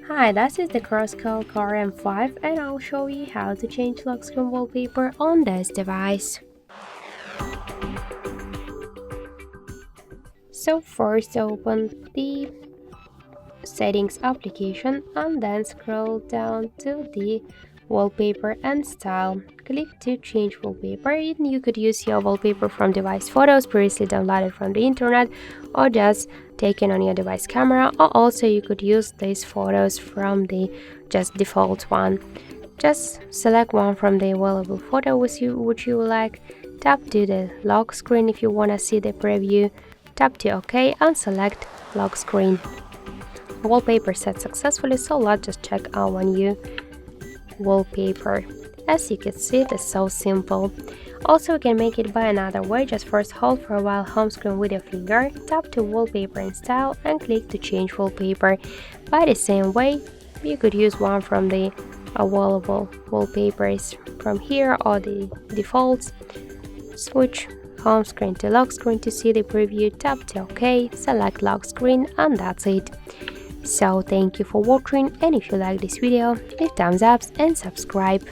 Hi, this is the CROSSCALL Core M5 and I'll show you how to change lock screen wallpaper on this device. So first open the settings application and then scroll down to the wallpaper and style. Click to change wallpaper and you could use your wallpaper from device photos previously downloaded from the internet or just taken on your device camera, or also you could use these photos from the just default one. Just select one from the available photo which you would like, tap to the lock screen if you want to see the preview, tap to OK and select lock screen. Wallpaper set successfully, so let's just check our new wallpaper. As you can see, it is so simple. Also, you can make it by another way. Just first hold for a while home screen with your finger, tap to wallpaper and style and click to change wallpaper. By the same way, you could use one from the available wallpapers from here or the defaults. Switch home screen to lock screen to see the preview, tap to OK, select lock screen, and that's it. So thank you for watching, and if you like this video, leave thumbs up and subscribe.